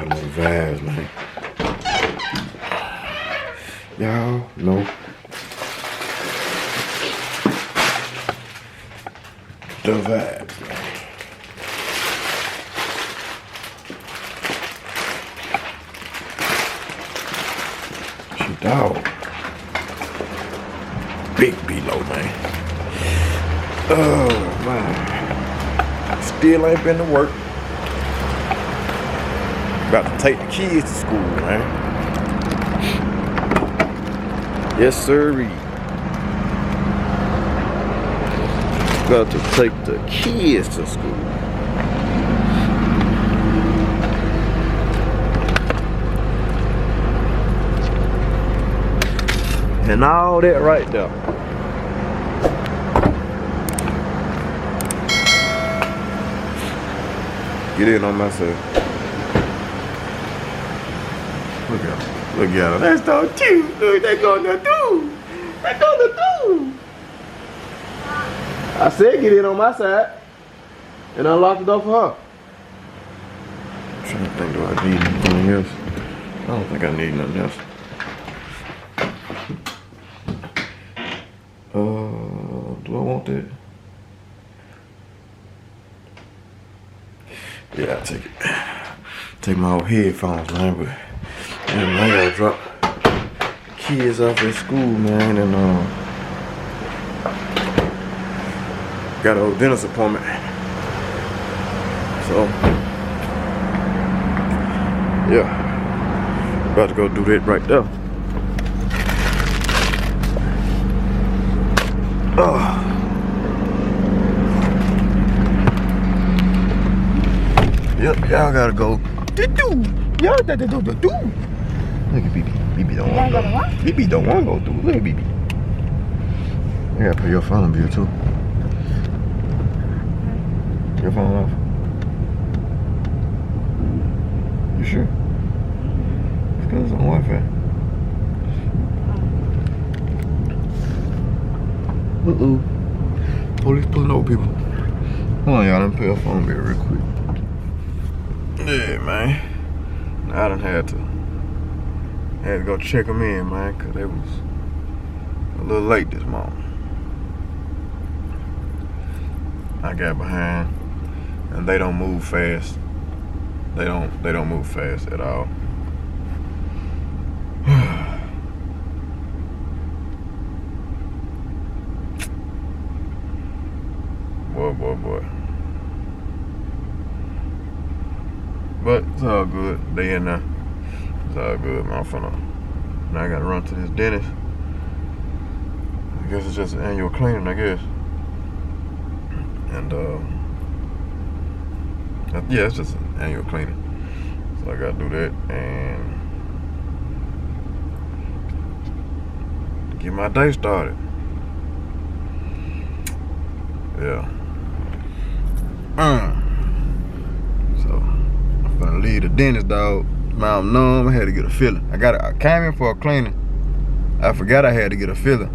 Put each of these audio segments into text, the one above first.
Y'all know the vibes, man. Y'all know the vibes, man. She dog. Big below, man. Oh, man. Still ain't been to work. About to take the kids to school, man. Yes, sir. About to take the kids to school. And all that right there. Get in on myself. Look at her. Look at her. That's so cute. Look, they gonna do. They gonna do. I said get in on my side. And unlock the door for her. I'm trying to think, do I need anything else? I don't think I need nothing else. Do I want that? Yeah, I'll take it. Take my old headphones, man, but man, I gotta drop kids off at school, man, and got a old dentist appointment. So yeah, about to go do that right there. Yep, y'all gotta go. Y'all gotta do. Look at BB. BB don't want to go. BB don't want to go through. Look at BB. I gotta pay your phone bill too. Your phone off. You sure? It's because it's on Wi-Fi. Uh-oh. Police pulling over people. Hold on, y'all. Let me pay your phone bill real quick. Yeah, man. I done had to go check them in, man, cause they was a little late this morning. I got behind, and they don't move fast. They don't move fast at all. Boy. But it's all good. They in there. It's all good, man. Now I gotta run to this dentist. I guess it's just an annual cleaning, I guess. And yeah, it's just an annual cleaning. So I gotta do that and get my day started. Yeah. So I'm gonna leave the dentist, dog. Mouth numb. I had to get a filling. I came in for a cleaning. I forgot I had to get a filling.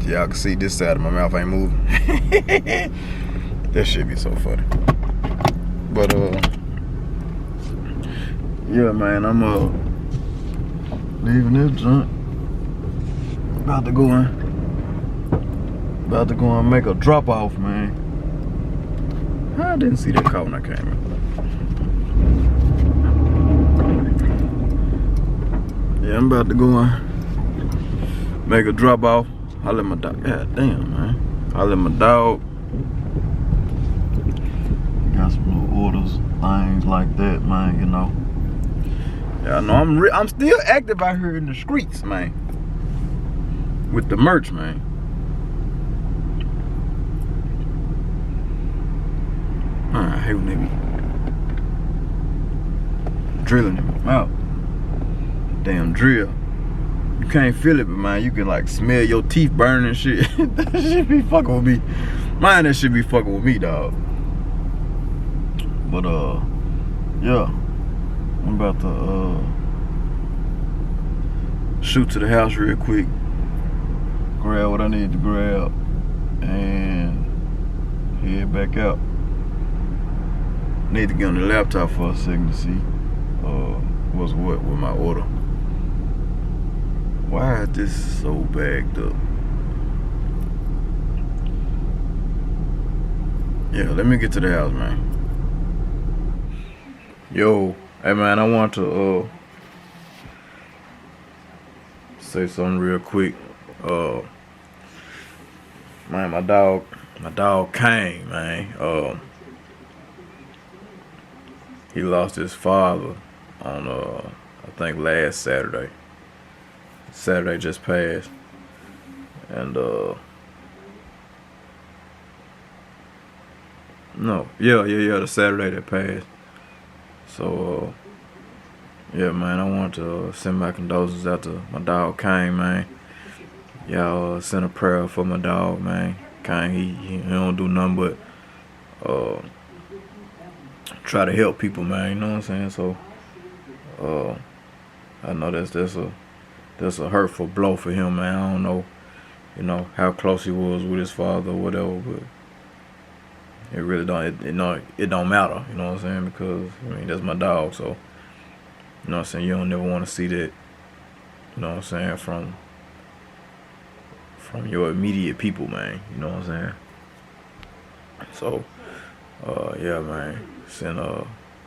Y'all can see this side of my mouth ain't moving. That shit be so funny. But yeah, man, I'm leaving this junk. About to go and make a drop off, man. I didn't see that car when I came in. Yeah, I'm about to go and make a drop off. I let my dog, god damn, man. I let my dog. Got some little orders, things like that, man, you know. Yeah, I know I'm still active out here in the streets, man. With the merch, man. I hate when they be drilling in my mouth. Damn drill. You can't feel it, but man, you can like smell your teeth burning and shit. That shit be fucking with me. Man, that shit be fucking with me, dog. But yeah. I'm about to shoot to the house real quick. Grab what I need to grab and head back out. Need to get on the laptop for a second to see what's what with my order. Why is this so bagged up? Yeah, let me get to the house, man. Yo, hey man, I want to say something real quick. Man, my dog Kane, man. He lost his father on I think last Saturday. Saturday just passed, and the Saturday that passed. So yeah, man, I want to send my condolences out to my dog Kane, man. Y'all send a prayer for my dog, man. Kane, he don't do nothing but try to help people, man. You know what I'm saying? So I know that's a hurtful blow for him, man. I don't know, how close he was with his father or whatever, but it really don't. It don't matter. You know what I'm saying? Because that's my dog. So you know what I'm saying. You don't never want to see that. You know what I'm saying, from your immediate people, man. You know what I'm saying? So yeah, man.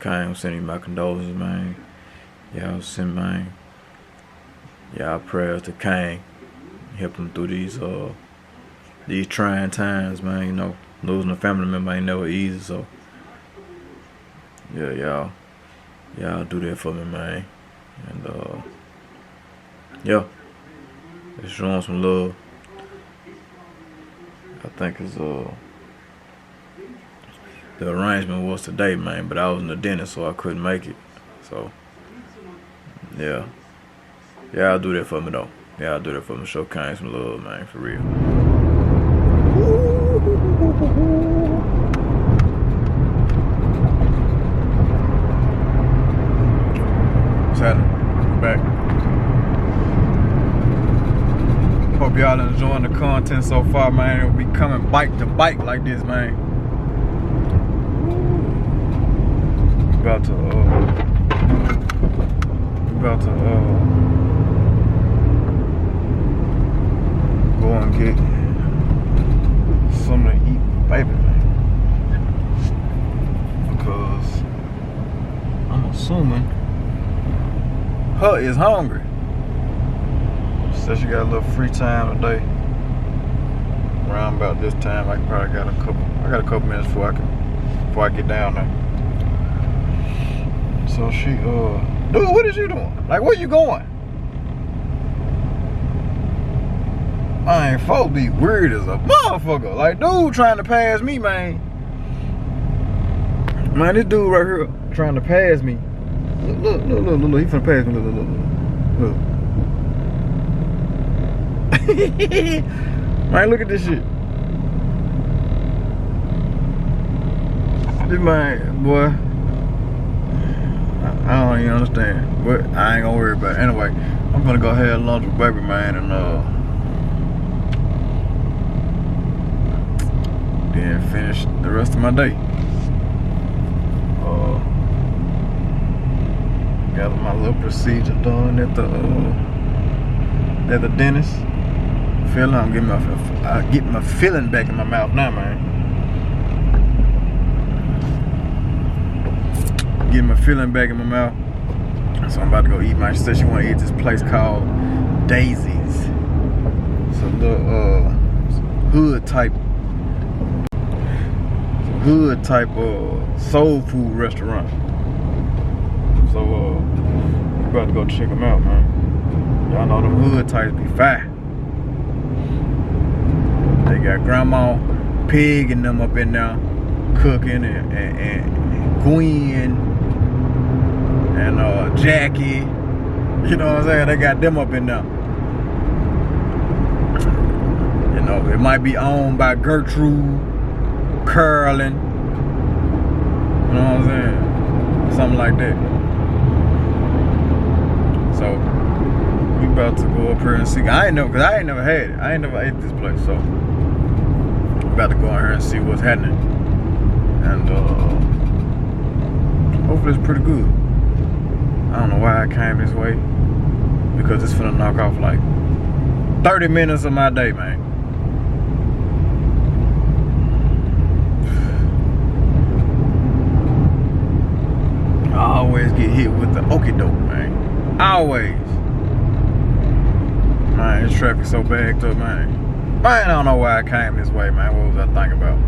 I'm sending my condolences, man. Y'all send, man. Y'all prayers to Kane. Help him through these trying times, man. Losing a family member ain't never easy, so yeah, y'all do that for me, man. And yeah, let's show him some love. I think it's the arrangement was today, man, but I was in the dentist, so I couldn't make it. So yeah, y'all do that for me though. Y'all do that for me. Show Kane some love, man, for real. What's happening? Back. Hope y'all enjoying the content so far, man. It'll be coming bike to bike like this, man. We about to go and get something to eat, baby, man. Because I'm assuming her is hungry. Said she got a little free time today. Around about this time, I got a couple minutes before I get down there. So she dude, what is you doing? Like, where you going? I ain't supposed to be weird as a motherfucker. Like, dude trying to pass me, man. Man, this dude right here trying to pass me. Look, he finna pass me. Look. Man, look at this shit. This man, boy, I don't even understand. But I ain't gonna worry about it. Anyway, I'm gonna go have lunch with baby, man, and then finish the rest of my day. Got my little procedure done at the dentist. I'm getting my feeling back in my mouth now, man. Getting my feeling back in my mouth. So I'm about to go eat. She said she want to eat this place called Daisy's. It's a little hood type soul food restaurant. So we about to go check them out, man. Y'all know them hood types be fire. They got Grandma Pig and them up in there cooking, and Gwen and Jackie. You know what I'm saying? They got them up in there. It might be owned by Gertrude, Curlin. You know what I'm saying? Something like that. So we about to go up here and see. I ain't never had it. I ain't never ate this place, so we about to go in here and see what's happening. And hopefully it's pretty good. I don't know why I came this way, because it's finna knock off like 30 minutes of my day, man. I always get hit with the okie doke, man. Always. Man, this traffic so backed up, man. Man, I don't know why I came this way, man. What was I thinking about?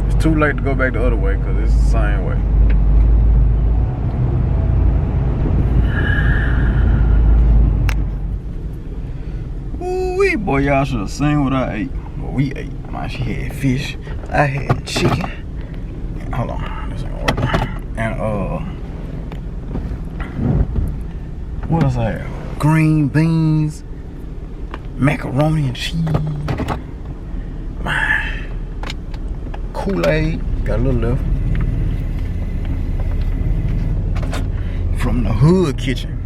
It's too late to go back the other way, because it's the same way. Ooh-wee, boy, y'all should have seen what I ate. What we ate. Man, she had fish. I had chicken. Hold on, this ain't gonna work. And what else I have? Green beans, macaroni and cheese. Man, Kool-Aid, got a little left. From the hood kitchen.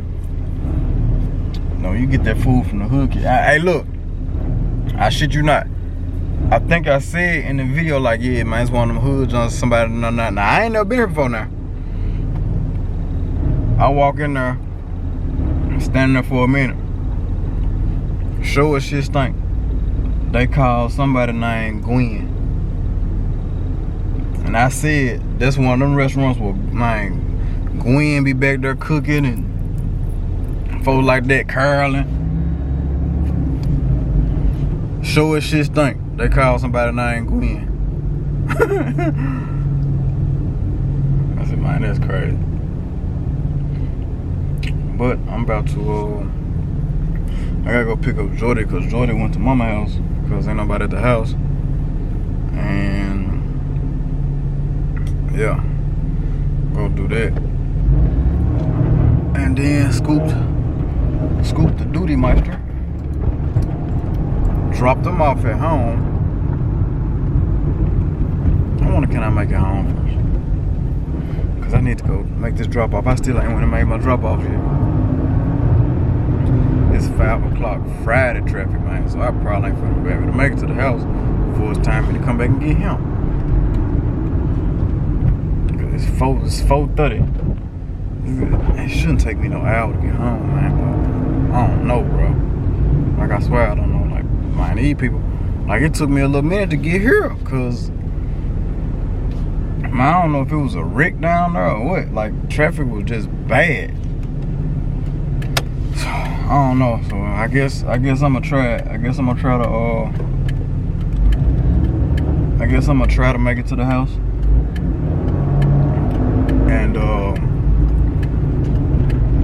No, you get that food from the hood kitchen. Hey, look, I shit you not. I think I said in the video, like, yeah, man, it's one of them hood joints, somebody, no. Now, I ain't never been here before now. I walk in there, standing there for a minute. Sure as shit stink. They called somebody named Gwen. And I said, that's one of them restaurants where, man, Gwen be back there cooking and folks like that curling. Sure as shit stink. They called somebody named Gwen. I said, man, that's crazy. But I'm about to, I gotta go pick up Jordy, because Jordy went to mama's house, because ain't nobody at the house. And, yeah, go do that. And then scoop the duty meister. Drop them off at home. I wonder, can I make it home first? Because I need to go make this drop off. I still ain't want to make my drop off yet. It's 5 o'clock Friday traffic, man. So I probably ain't finna be able to make it to the house before it's time for me to come back and get him. Because it's 4:30. It shouldn't take me no hour to get home, man. But I don't know, bro. Like, I swear I don't know. Like, man, these people, like, it took me a little minute to get here, because, man, I don't know if it was a wreck down there or what. Like, traffic was just bad. So, I don't know. So I guess I'm gonna try it. I guess I'm gonna try to make it to the house. And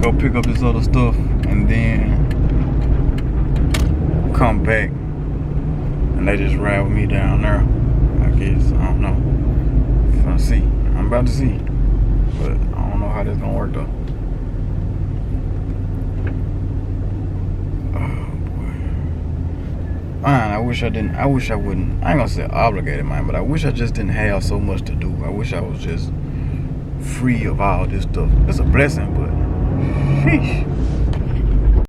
go pick up this other stuff, and then come back, and they just ride with me down there. I guess, I don't know. I'm see. I'm about to see, but I don't know how this gonna work though. Oh boy, man, I wish I wouldn't. I ain't gonna say obligated, man, but I wish I just didn't have so much to do. I wish I was just free of all this stuff. It's a blessing, but sheesh.